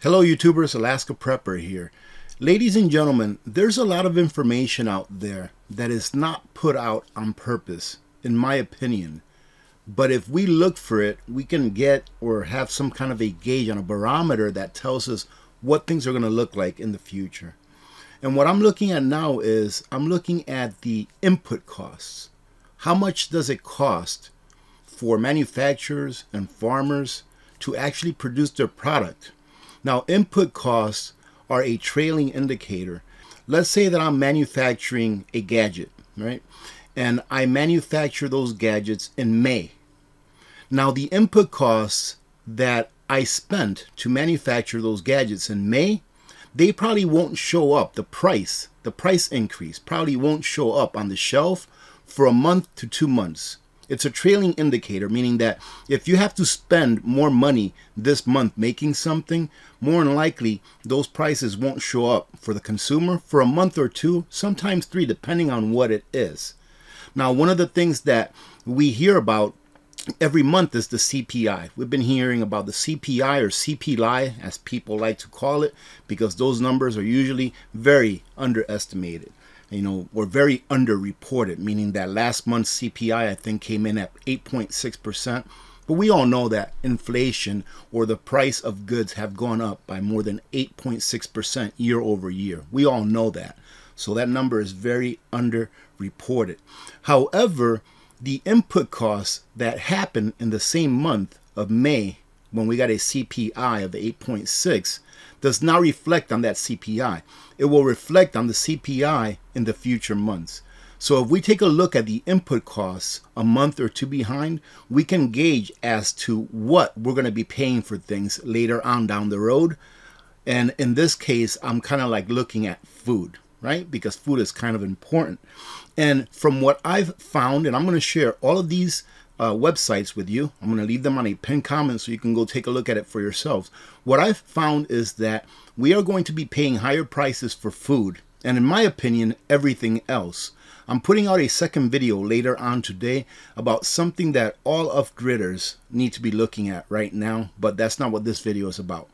Hello YouTubers, Alaska Prepper here. Ladies and gentlemen, there's a lot of information out there that is not put out on purpose, in my opinion. But if we look for it, we can get or have some kind of a gauge on a barometer that tells us what things are going to look like in the future. And what I'm looking at now is I'm looking at the input costs. How much does it cost for manufacturers and farmers to actually produce their product? Now, input costs are a trailing indicator. Let's say that I'm manufacturing a gadget, right? And I manufacture those gadgets in May. Now, the input costs that I spent to manufacture those gadgets in May, they probably won't show up. The price increase probably won't show up on the shelf for a month to 2 months. It's a trailing indicator, meaning that if you have to spend more money this month making something, more than likely those prices won't show up for the consumer for a month or two, sometimes 3, depending on what it is. Now, one of the things that we hear about every month is the CPI. We've been hearing about the CPI or CPI, as people like to call it, because those numbers are usually very underestimated. Or very underreported, meaning that last month's CPI, I think, came in at 8.6%. But we all know that inflation or the price of goods have gone up by more than 8.6% year over year. We all know that. So that number is very underreported. However, the input costs that happened in the same month of May, when we got a CPI of the 8.6, does not reflect on that CPI. It will reflect on the CPI in the future months. So if we take a look at the input costs a month or two behind, we can gauge as to what we're going to be paying for things later on down the road. And in this case, I'm kind of like looking at food, right? Because food is kind of important. And from what I've found, and I'm going to share all of these websites with you. I'm going to leave them on a pinned comment so you can go take a look at it for yourselves. What I've found is that we are going to be paying higher prices for food, and in my opinion, everything else. I'm putting out a second video later on today about something that all off-gridders need to be looking at right now, but that's not what this video is about.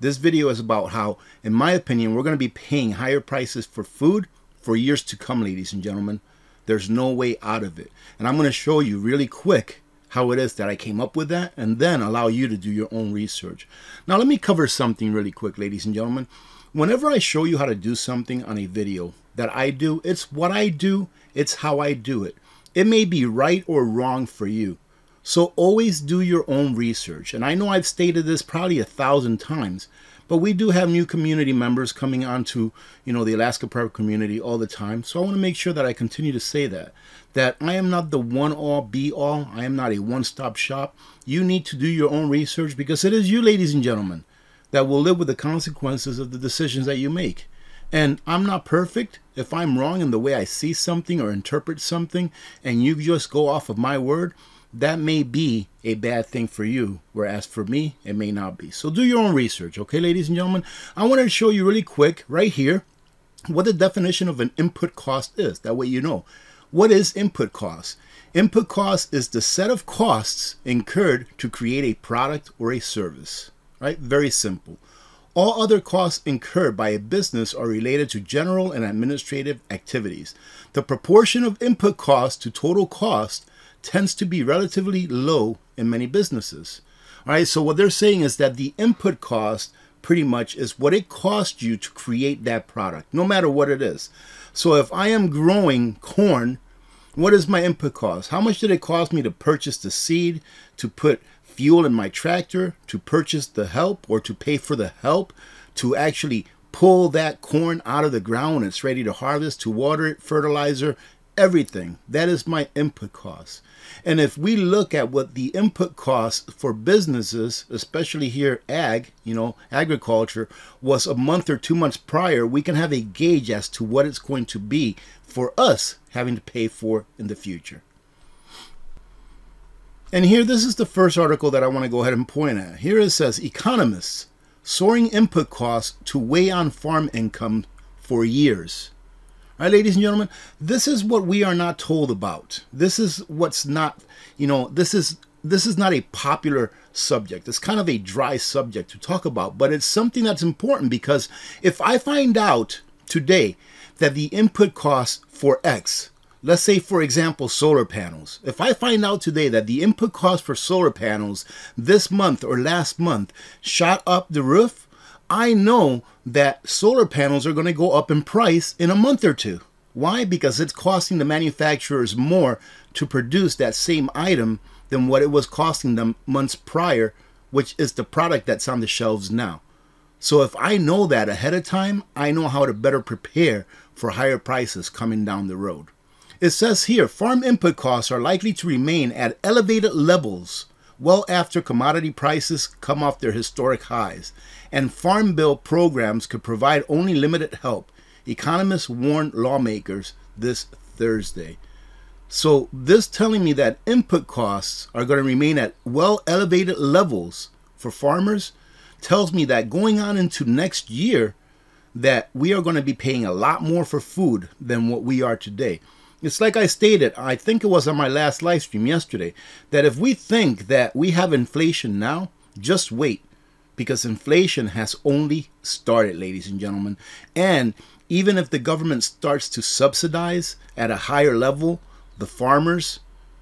This video is about how, in my opinion, we're going to be paying higher prices for food for years to come, ladies and gentlemen. There's no way out of it. And I'm going to show you really quick how it is that I came up with that, and then allow you to do your own research. Now, let me cover something really quick, ladies and gentlemen. Whenever I show you how to do something on a video that I do, it's what I do, it's how I do it. It may be right or wrong for you. So always do your own research. And I know I've stated this probably 1,000 times, but we do have new community members coming onto, the Alaska Prep community all the time. So I want to make sure that I continue to say that I am not the one-all, be-all. I am not a one-stop shop. You need to do your own research, because it is you, ladies and gentlemen, that will live with the consequences of the decisions that you make. And I'm not perfect. If I'm wrong in the way I see something or interpret something, and you just go off of my word, that may be a bad thing for you, whereas for me, it may not be. So do your own research, okay, ladies and gentlemen? I want to show you really quick right here what the definition of an input cost is. That way you know. What is input cost? Input cost is the set of costs incurred to create a product or a service, right? Very simple. All other costs incurred by a business are related to general and administrative activities. The proportion of input cost to total cost tends to be relatively low in many businesses. All right, so what they're saying is that the input cost pretty much is what it costs you to create that product, no matter what it is. So if I am growing corn, what is my input cost? How much did it cost me to purchase the seed, to put fuel in my tractor, to purchase the help, or to pay for the help, to actually pull that corn out of the ground when it's ready to harvest, to water it, fertilizer, everything. That is my input cost. And if we look at what the input cost for businesses, especially here agriculture, was a month or 2 months prior, we can have a gauge as to what it's going to be for us having to pay for in the future. And here, this is the first article that I want to go ahead and point at. Here it says, economists, soaring input costs to weigh on farm income for years. All right, ladies and gentlemen, this is what we are not told about. This is what's not, this is this is not a popular subject. It's kind of a dry subject to talk about, but it's something that's important, because if I find out today that the input cost for X, let's say, for example, solar panels. If I find out today that the input cost for solar panels this month or last month shot up the roof, I know that solar panels are going to go up in price in a month or two. Why? Because it's costing the manufacturers more to produce that same item than what it was costing them months prior, which is the product that's on the shelves now. So if I know that ahead of time, I know how to better prepare for higher prices coming down the road. It says here, farm input costs are likely to remain at elevated levels well after commodity prices come off their historic highs, and farm bill programs could provide only limited help, economists warned lawmakers this Thursday. So this telling me that input costs are going to remain at well elevated levels for farmers tells me that going on into next year that we are going to be paying a lot more for food than what we are today. It's like I stated, I think it was on my last live stream yesterday, that if we think that we have inflation now, just wait, because inflation has only started, ladies and gentlemen. And even if the government starts to subsidize at a higher level the farmers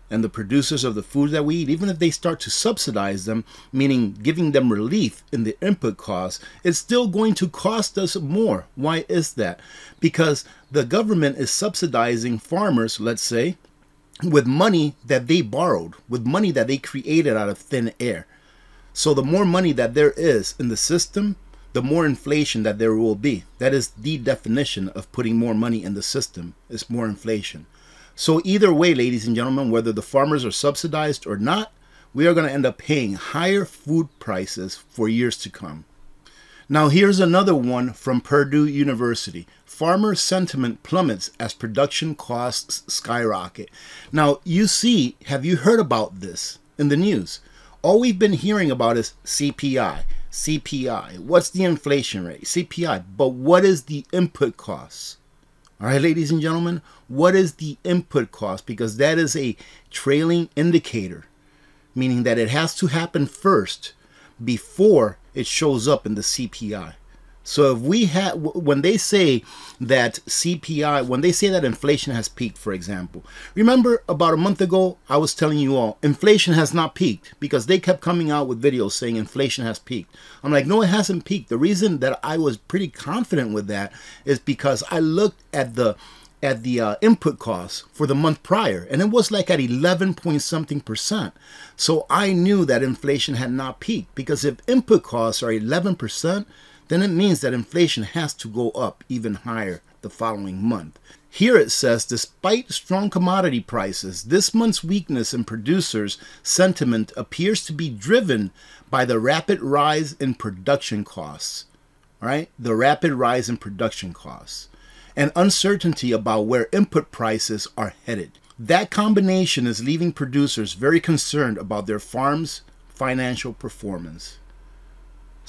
and the producers of the food that we eat, even if they start to subsidize them, meaning giving them relief in the input costs, it's still going to cost us more. Why is that? Because the government is subsidizing farmers, let's say, with money that they borrowed, with money that they created out of thin air. So the more money that there is in the system, the more inflation that there will be. That is the definition of putting more money in the system, is more inflation. So either way, ladies and gentlemen, whether the farmers are subsidized or not, we are going to end up paying higher food prices for years to come. Now here's another one from Purdue University. Farmer sentiment plummets as production costs skyrocket. Now you see, have you heard about this in the news? All we've been hearing about is CPI. CPI. What's the inflation rate? CPI. But what is the input costs? All right, ladies and gentlemen, what is the input cost? Because that is a trailing indicator, meaning that it has to happen first before it shows up in the CPI. So if we have, when they say that CPI, when they say that inflation has peaked, for example, remember about a month ago, I was telling you all, inflation has not peaked, because they kept coming out with videos saying inflation has peaked. I'm like, no, it hasn't peaked. The reason that I was pretty confident with that is because I looked at the input costs for the month prior, and it was like at 11 point something %. So I knew that inflation had not peaked, because if input costs are 11%, then it means that inflation has to go up even higher the following month. Here it says, despite strong commodity prices, this month's weakness in producers' sentiment appears to be driven by the rapid rise in production costs. All right, the rapid rise in production costs and uncertainty about where input prices are headed. That combination is leaving producers very concerned about their farms' financial performance.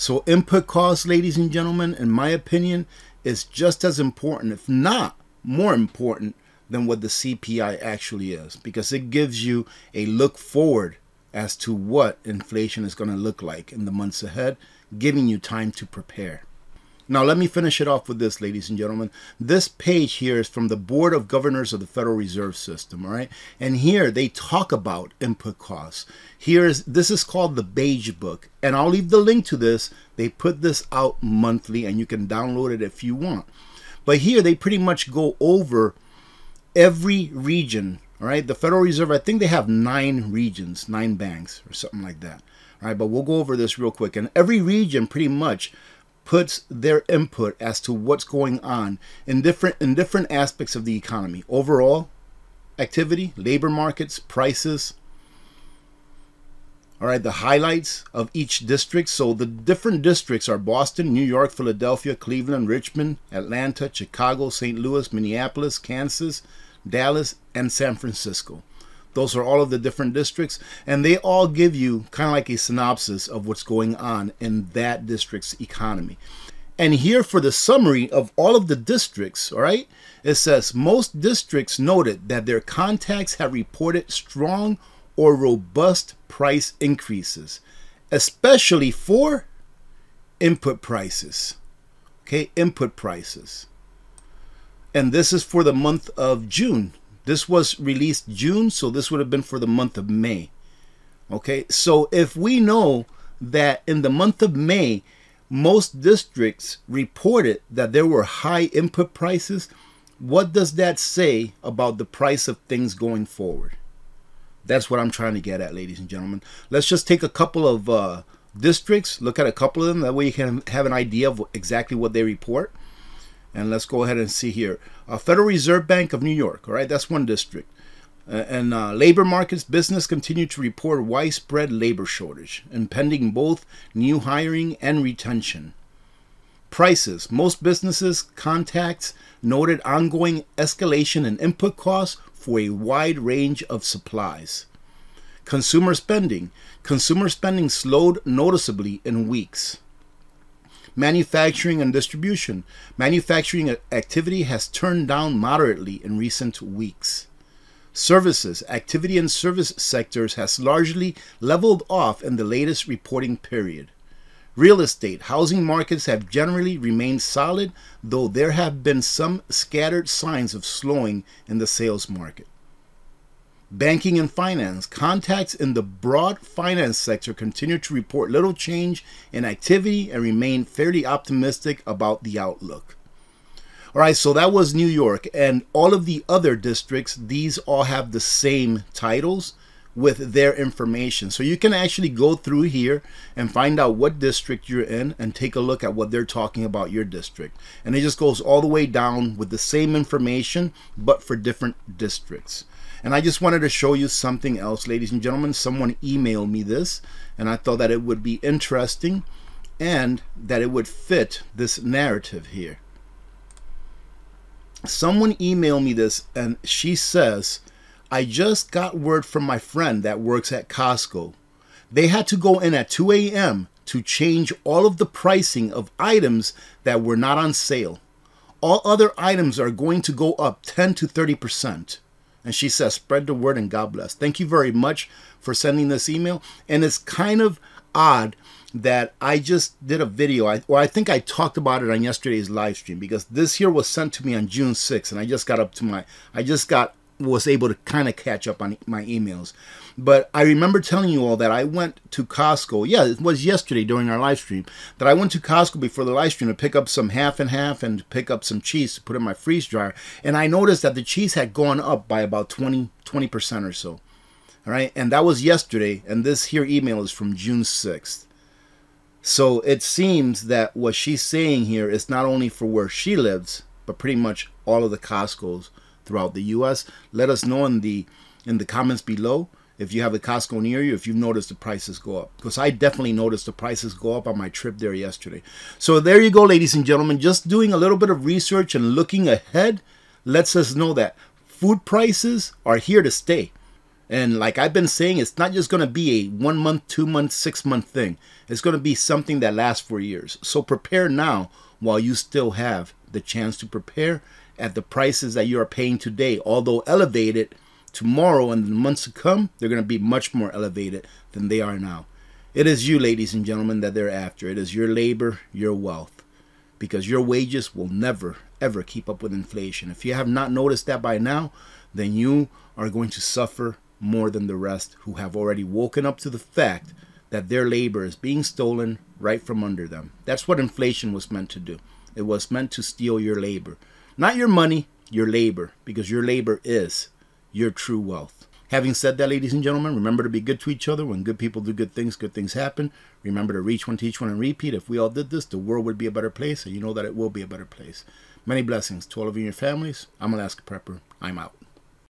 So input costs, ladies and gentlemen, in my opinion, is just as important, if not more important, than what the CPI actually is, because it gives you a look forward as to what inflation is going to look like in the months ahead, giving you time to prepare. Now, let me finish it off with this, ladies and gentlemen. This page here is from the Board of Governors of the Federal Reserve System, all right? And here they talk about input costs. This is called the Beige Book, and I'll leave the link to this. They put this out monthly, and you can download it if you want. But here they pretty much go over every region, all right? The Federal Reserve, I think they have 9 regions, 9 banks or something like that, all right? But we'll go over this real quick. And every region pretty much puts their input as to what's going on in different aspects of the economy. Overall activity, labor markets, prices. All right, the highlights of each district. So the different districts are Boston, New York, Philadelphia, Cleveland, Richmond, Atlanta, Chicago, St. Louis, Minneapolis, Kansas, Dallas, and San Francisco. Those are all of the different districts, and they all give you kind of like a synopsis of what's going on in that district's economy. And here for the summary of all of the districts, all right, it says most districts noted that their contacts have reported strong or robust price increases, especially for input prices. Okay, input prices. And this is for the month of June. This was released June, so this would have been for the month of May. Okay, so if we know that in the month of May, most districts reported that there were high input prices, what does that say about the price of things going forward? That's what I'm trying to get at, ladies and gentlemen. Let's just take a couple of districts, look at a couple of them. That way you can have an idea of exactly what they report. And let's go ahead and see here. Federal Reserve Bank of New York, all right, that's one district. And labor markets business continue to report widespread labor shortage, impending both new hiring and retention. Prices. Most businesses contacts noted ongoing escalation in input costs for a wide range of supplies. Consumer spending. Consumer spending slowed noticeably in weeks. Manufacturing and distribution. Manufacturing activity has turned down moderately in recent weeks. Services. Activity in service sectors has largely leveled off in the latest reporting period. Real estate. Housing markets have generally remained solid, though there have been some scattered signs of slowing in the sales market. Banking and finance. Contacts in the broad finance sector continue to report little change in activity and remain fairly optimistic about the outlook. All right, so that was New York, and all of the other districts, these all have the same titles with their information. So you can actually go through here and find out what district you're in and take a look at what they're talking about your district. And it just goes all the way down with the same information, but for different districts. And I just wanted to show you something else, ladies and gentlemen. Someone emailed me this, and I thought that it would be interesting and that it would fit this narrative here. Someone emailed me this, and she says, I just got word from my friend that works at Costco. They had to go in at 2 a.m. to change all of the pricing of items that were not on sale. All other items are going to go up 10 to 30%. And she says, spread the word and God bless. Thank you very much for sending this email. And it's kind of odd that I just did a video, I think I talked about it on yesterday's live stream, because this here was sent to me on June 6th, and was able to kind of catch up on my emails. But I remember telling you all that I went to Costco. Yeah, it was yesterday during our live stream that I went to Costco before the live stream to pick up some half and half and to pick up some cheese to put in my freeze dryer. And I noticed that the cheese had gone up by about 20% or so. All right, and that was yesterday, and this here email is from June 6th. So it seems that what she's saying here is not only for where she lives, but pretty much all of the Costco's throughout the U.S. Let us know in the comments below if you have a Costco near you, if you've noticed the prices go up. Because I definitely noticed the prices go up on my trip there yesterday. So there you go, ladies and gentlemen. Just doing a little bit of research and looking ahead lets us know that food prices are here to stay. And like I've been saying, it's not just going to be a 1 month, 2 month, 6 month thing. It's going to be something that lasts for years. So prepare now while you still have the chance to prepare at the prices that you are paying today. Although elevated, tomorrow and the months to come, they're going to be much more elevated than they are now. It is you, ladies and gentlemen, that they're after. It is your labor, your wealth. Because your wages will never, ever keep up with inflation. If you have not noticed that by now, then you are going to suffer more than the rest who have already woken up to the fact that their labor is being stolen right from under them. That's what inflation was meant to do. It was meant to steal your labor. Not your money, your labor, because your labor is your true wealth. Having said that, ladies and gentlemen, remember to be good to each other. When good people do good things happen. Remember to reach one, teach one, and repeat. If we all did this, the world would be a better place, and you know that it will be a better place. Many blessings to all of you and your families. I'm Alaska Prepper. I'm out.